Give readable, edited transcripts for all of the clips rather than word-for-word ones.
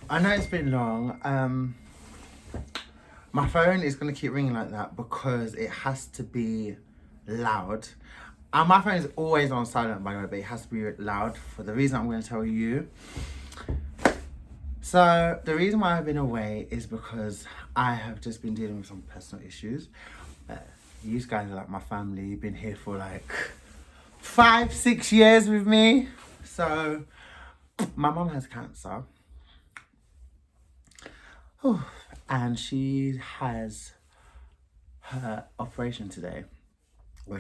I know it's been long. My phone is gonna keep ringing like that because it has to be loud. And my phone is always on silent, by the way, but it has to be loud for the reason I'm gonna tell you. So the reason why I've been away is because I have just been dealing with some personal issues. You guys are like my family. You've been here for like 5, 6 years with me. So my mum has cancer. Whew. And she has her operation today. Well,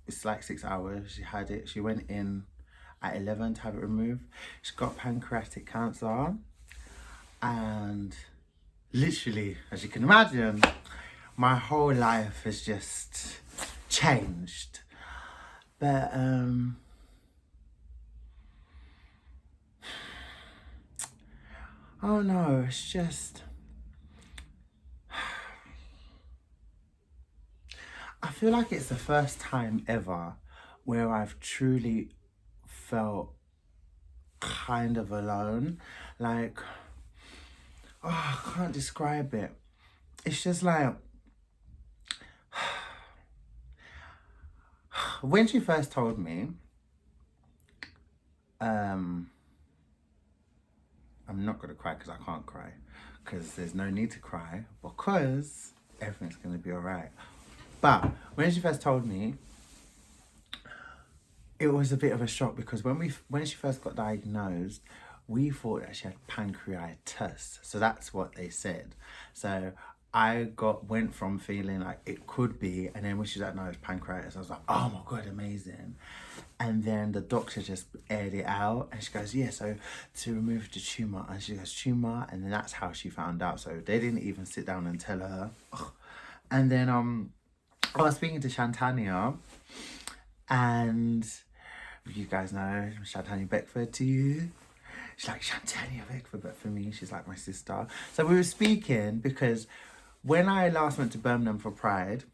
it's like 6 hours. She had it. She went in at 11 to have it removed. She's got pancreatic cancer. And literally, as you can imagine, my whole life has just changed. But oh no, it's just, I feel like it's the first time ever where I've truly felt kind of alone. Like, oh, I can't describe it. It's just like, when she first told me, I'm not gonna cry because I can't cry, because there's no need to cry because everything's gonna be alright. But when she first told me, it was a bit of a shock because when she first got diagnosed, we thought that she had pancreatitis. So that's what they said. So I went from feeling like it could be, and then when she's like, no, it's pancreatitis, I was like, oh my god, amazing. And then the doctor just aired it out, and she goes, yeah, so to remove the tumor, and she goes, tumor, and then that's how she found out. So they didn't even sit down and tell her. And then I was speaking to Shantania, and you guys know Shantania Beckford to you. She's like Shantania Beckford, but for me, she's like my sister. So we were speaking because when I last went to Birmingham for Pride,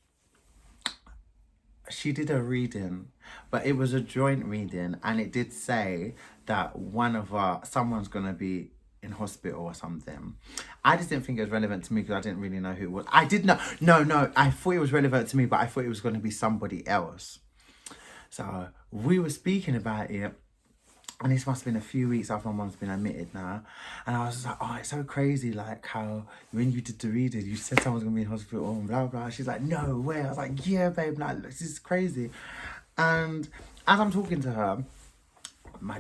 she did a reading, but it was a joint reading, and it did say that someone's gonna be in hospital or something. I just didn't think it was relevant to me because I didn't really know who it was. I did know, no, I thought it was relevant to me, but I thought it was gonna be somebody else. So we were speaking about it, and this must have been a few weeks after my mum's been admitted now. And I was just like, oh, it's so crazy, like how when you did the reading, you said someone's gonna be in hospital and blah blah. She's like, no way. I was like, yeah, babe, like this is crazy. And as I'm talking to her,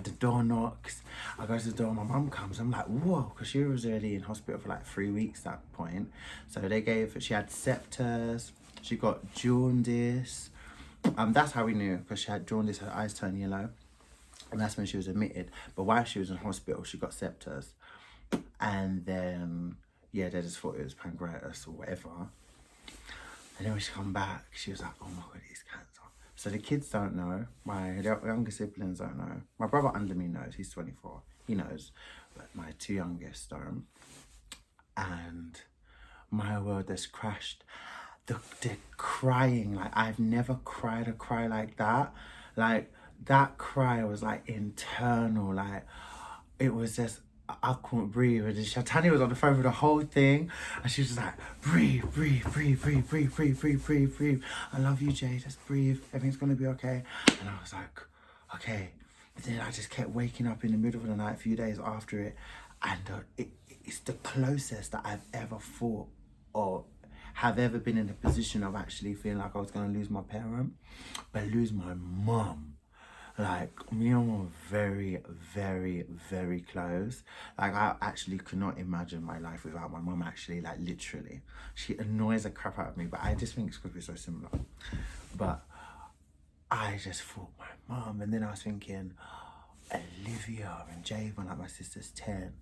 the door knocks. I go to the door, my mum comes. I'm like, whoa, because she was already in hospital for like 3 weeks at that point. So she had septus, she got jaundice. That's how we knew, because she had jaundice, her eyes turned yellow. And that's when she was admitted. But while she was in hospital, she got septus. And then, yeah, they just thought it was pancreatitis or whatever. And then when she come back, she was like, oh my god, it's cancer. So the kids don't know. My younger siblings don't know. My brother under me knows. He's 24. He knows. But my two youngest don't. And my world just crashed. They're crying. Like, I've never cried a cry like that. Like, that cry was like internal. Like, it was just, I couldn't breathe. And Shatani was on the phone for the whole thing, and she was just like, breathe, breathe, breathe, breathe, breathe, breathe, breathe, breathe, breathe. I love you, Jay. Just breathe. Everything's gonna be okay. And I was like, okay. But then I just kept waking up in the middle of the night, a few days after it, and it's the closest that I've ever thought or have ever been in a position of actually feeling like I was gonna lose my parent, but lose my mum. Like, me and mum were very, very, very close. Like, I actually could not imagine my life without my mum, actually, like, literally. She annoys the crap out of me, but I just think it's because we're so similar. But I just thought my mum, and then I was thinking, Olivia and Javon, like my sister's 10,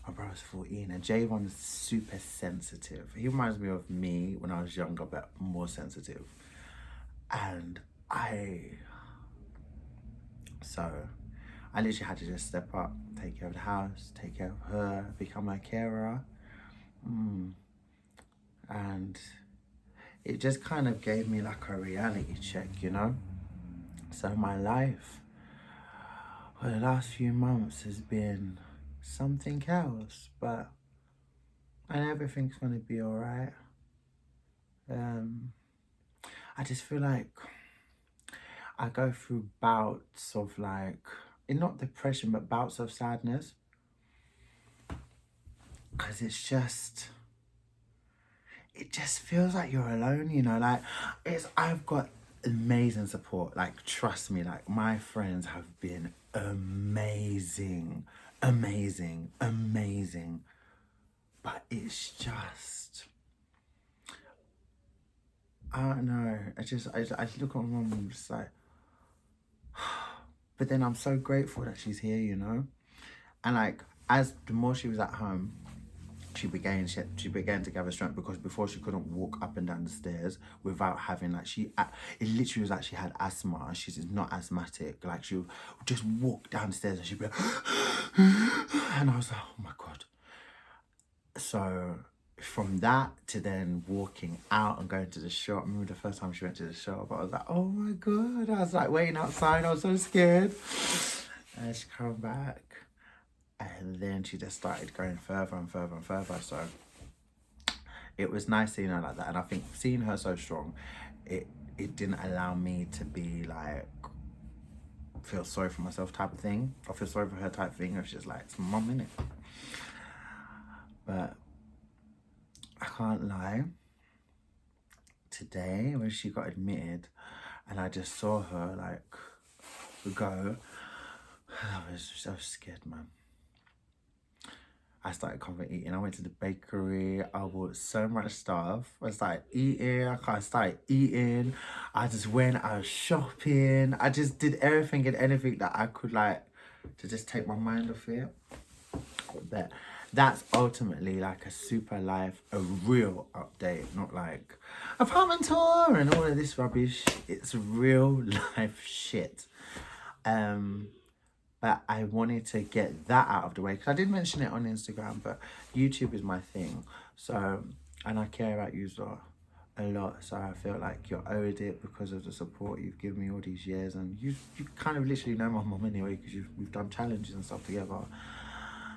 my brother's 14, and Javon's super sensitive. He reminds me of me when I was younger, but more sensitive. And so I literally had to just step up, take care of the house, take care of her, become her carer. And it just kind of gave me like a reality check, you know? So my life for the last few months has been something else. But and everything's gonna be all right. I just feel like I go through bouts of like, not depression, but bouts of sadness. Because it just feels like you're alone, you know? Like, I've got amazing support. Like, trust me, like, my friends have been amazing, amazing, amazing. But it's just, I don't know. I look at my mum and I'm just like, but then I'm so grateful that she's here, you know? And like, as the more she was at home, she began to gather strength, because before she couldn't walk up and down the stairs without having like, it literally was like she had asthma. She's not asthmatic. Like, she would just walk down the stairs and she'd be like, and I was like, oh my God. So from that to then walking out and going to the shop, I remember the first time she went to the shop, I was like, oh my God. I was like waiting outside, I was so scared. And she come back, and then she just started going further and further and further. So it was nice seeing her like that. And I think seeing her so strong, it didn't allow me to be like, feel sorry for myself type of thing. I feel sorry for her type of thing. It was just like, it's my mum, innit? But I can't lie. Today, when she got admitted, and I just saw her like go, I was so scared, man. I started comfort eating. I went to the bakery. I bought so much stuff. I started eating. I started eating. I just went out shopping. I just did everything and anything that I could, like, to just take my mind off it. But that's ultimately like a super life, a real update, not like apartment tour and all of this rubbish. It's real life shit. But I wanted to get that out of the way, because I did mention it on Instagram, but YouTube is my thing. So, and I care about you a lot. So I feel like you're owed it because of the support you've given me all these years. And you kind of literally know my mum anyway, because we've done challenges and stuff together.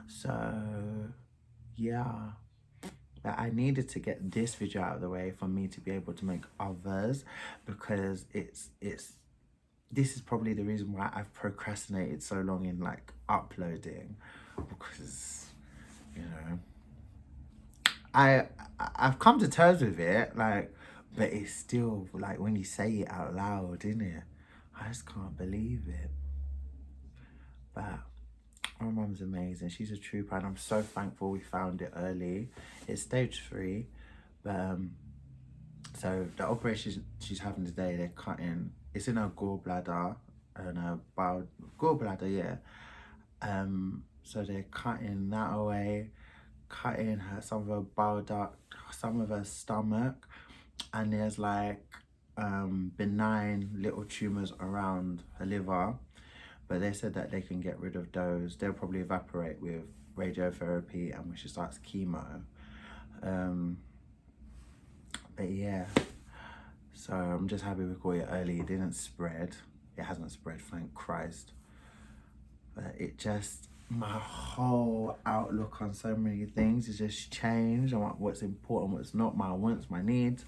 So, yeah. But I needed to get this video out of the way for me to be able to make others, because this is probably the reason why I've procrastinated so long in like uploading, because, you know, I've come to terms with it, like, but it's still like when you say it out loud, isn't it? I just can't believe it. But my mum's amazing. She's a trooper, and I'm so thankful we found it early. It's stage 3, but so the operation she's having today, they're cutting. It's in her gallbladder and her gallbladder, yeah. So they're cutting that away, cutting some of her bile duct, some of her stomach, and there's like benign little tumors around her liver. But they said that they can get rid of those. They'll probably evaporate with radiotherapy and when she starts chemo. But yeah. So I'm just happy we caught it early. It didn't spread. It hasn't spread, thank Christ. But it just, my whole outlook on so many things has just changed. On what's important, what's not, my wants, my needs.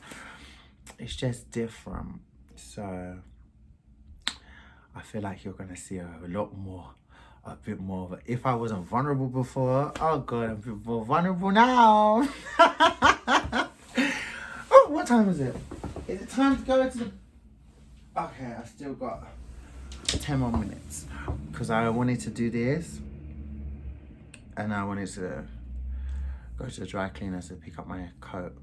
It's just different. So I feel like you're gonna see a bit more. But if I wasn't vulnerable before, oh God, I'm a bit more vulnerable now. Oh, what time is it? Is it time to go into the... Okay, I've still got 10 more minutes, because I wanted to do this and I wanted to go to the dry cleaners to pick up my coat.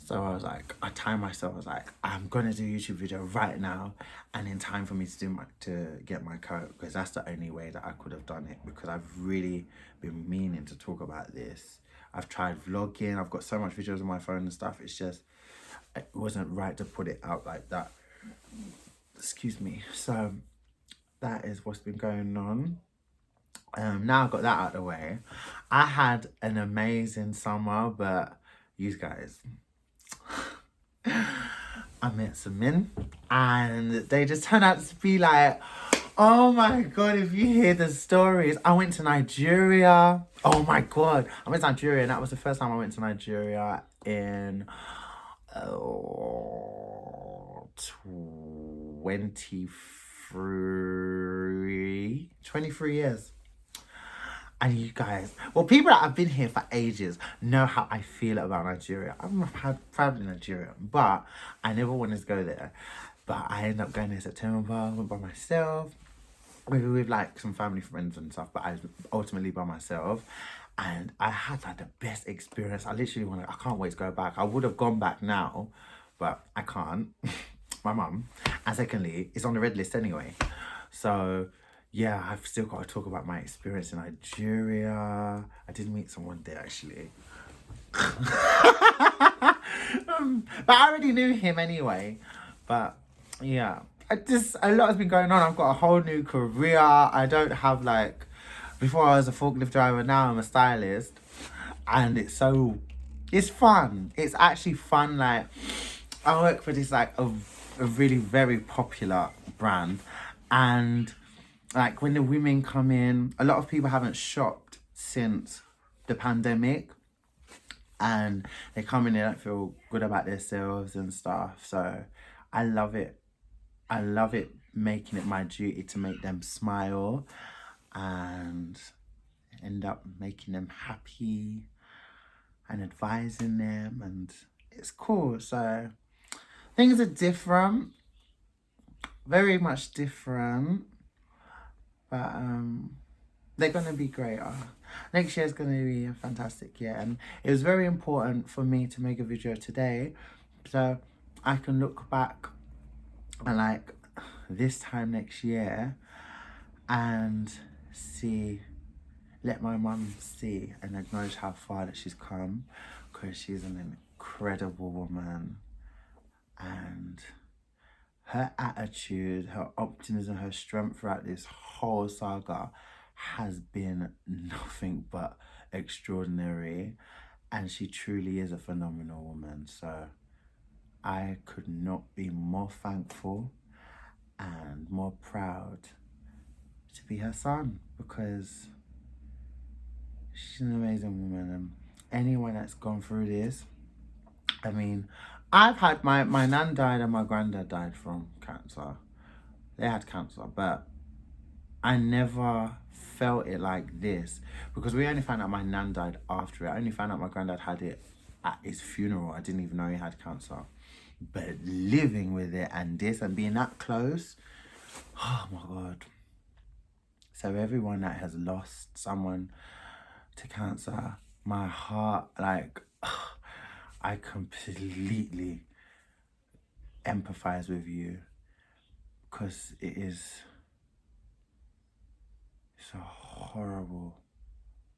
So I was like, I timed myself. I was like, I'm gonna do a YouTube video right now, and in time for me to get my coat, because that's the only way that I could have done it. Because I've really been meaning to talk about this. I've tried vlogging. I've got so much videos on my phone and stuff. It's just, it wasn't right to put it out like that. Excuse me. So that is what's been going on. Now I've got that out of the way. I had an amazing summer, but you guys, I met some men and they just turned out to be like, Oh my God, if you hear the stories. I went to Nigeria. Oh my God. I went to Nigeria, and that was the first time I went to Nigeria in 23 years. And you guys, well, people that have been here for ages know how I feel about Nigeria. I'm proudly Nigerian, but I never wanted to go there. But I ended up going in September, went by myself, maybe with like some family friends and stuff, but I was ultimately by myself. And I had like the best experience. I can't wait to go back. I would have gone back now, but I can't. My mum. And secondly, it's on the red list anyway. So yeah, I've still got to talk about my experience in Nigeria. I did meet someone there actually. But I already knew him anyway. But yeah, a lot has been going on. I've got a whole new career. I don't have like, before I was a forklift driver, now I'm a stylist. And it's fun. It's actually fun. Like, I work for this like a really very popular brand, and like when the women come in, a lot of people haven't shopped since the pandemic, and they come in, they don't feel good about themselves and stuff. So I love it. I love it, making it my duty to make them smile and end up making them happy and advising them, and it's cool. So things are different, very much different, but they're gonna be great. Next year's gonna be a fantastic year, and it was very important for me to make a video today so I can look back and like this time next year and let my mum see and acknowledge how far that she's come, because she's an incredible woman, and her attitude, her optimism, her strength throughout this whole saga has been nothing but extraordinary, and she truly is a phenomenal woman. So I could not be more thankful and more proud to be her son, because she's an amazing woman. And anyone that's gone through this, I mean, I've had my nan died and my granddad died from cancer. They had cancer, but I never felt it like this, because we only found out my nan died after it. I only found out my granddad had it at his funeral. I didn't even know he had cancer. But living with it and this and being that close, oh my God. So everyone that has lost someone to cancer, my heart, like, I completely empathize with you, because it's a horrible,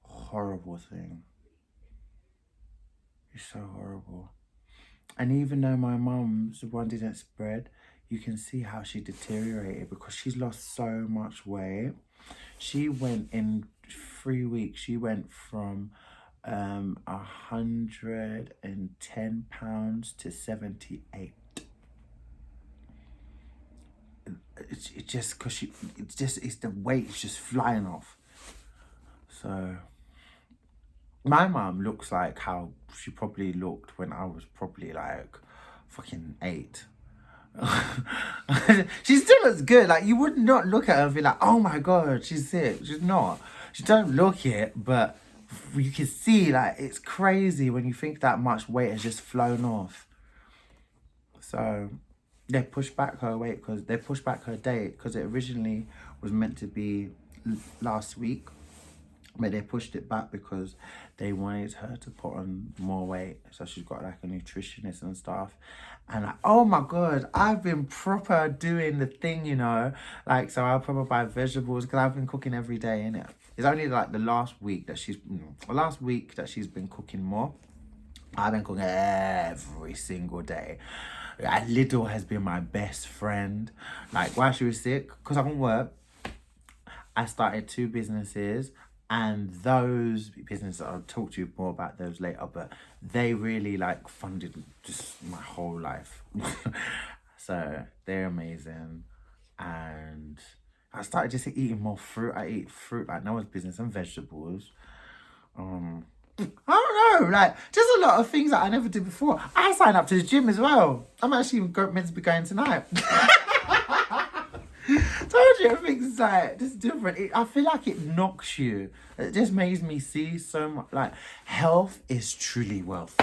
horrible thing. It's so horrible. And even though my mum's one didn't spread, you can see how she deteriorated, because she's lost so much weight. She went in 3 weeks. She went from 110 pounds to 78. It's just because it's the weight is just flying off. So my mum looks like how she probably looked when I was probably like fucking 8. She still looks good. Like, you would not look at her and be like, oh my God, she's sick. She's not. She don't look it, but you can see, like, it's crazy when you think that much weight has just flown off. So they pushed back her weight, because they pushed back her date, because it originally was meant to be last week, but they pushed it back because they wanted her to put on more weight. So she's got like a nutritionist and stuff. And like, oh my God, I've been proper doing the thing, you know, like, so I'll probably buy vegetables, because I've been cooking every day, innit? It's only like the last week that she's been cooking more. I've been cooking every single day. Like, Lidl has been my best friend. Like, while she was sick, because I don't work, I started 2 businesses, and those businesses, I'll talk to you more about those later, but they really like funded just my whole life. So they're amazing, and I started just eating more fruit. I eat fruit like no one's business and vegetables. I don't know, like just a lot of things that I never did before. I signed up to the gym as well. I'm actually meant to be going tonight. Told you, everything's like just different. I feel like it knocks you. It just makes me see so much. Like, health is truly wealth.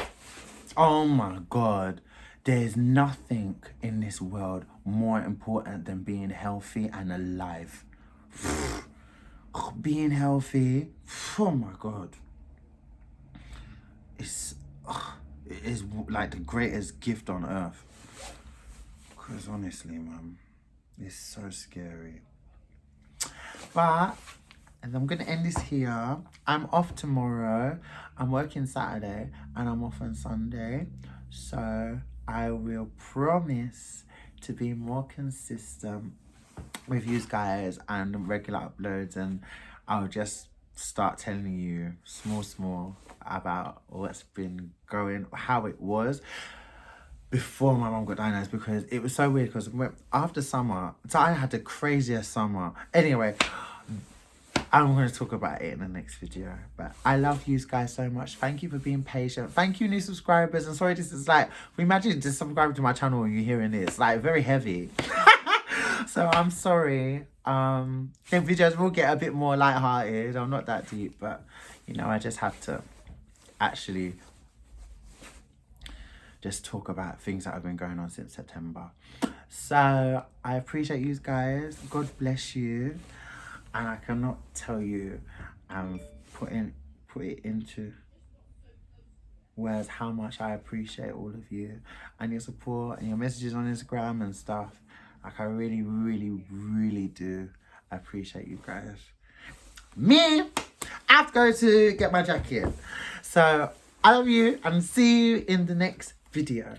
Oh my God. There's nothing in this world more important than being healthy and alive. Being healthy, oh my God. It is like the greatest gift on earth. Because honestly, man, it's so scary. But, and I'm going to end this here. I'm off tomorrow. I'm working Saturday and I'm off on Sunday. So I will promise to be more consistent with you guys and regular uploads, and I'll just start telling you small about what's been going, how it was before my mom got diagnosed, because it was so weird. Because after summer, so I had the craziest summer. Anyway, I'm going to talk about it in the next video. But I love you guys so much. Thank you for being patient. Thank you, new subscribers. And sorry, this is like, imagine just subscribing to my channel and you hearing this, like very heavy. So I'm sorry. The videos will get a bit more lighthearted. I'm not that deep, but you know, I just have to actually just talk about things that have been going on since September. So I appreciate you guys. God bless you. And I cannot tell you and put it into words how much I appreciate all of you and your support and your messages on Instagram and stuff. Like, I really do appreciate you guys. Me, I have to go to get my jacket. So I love you and see you in the next video.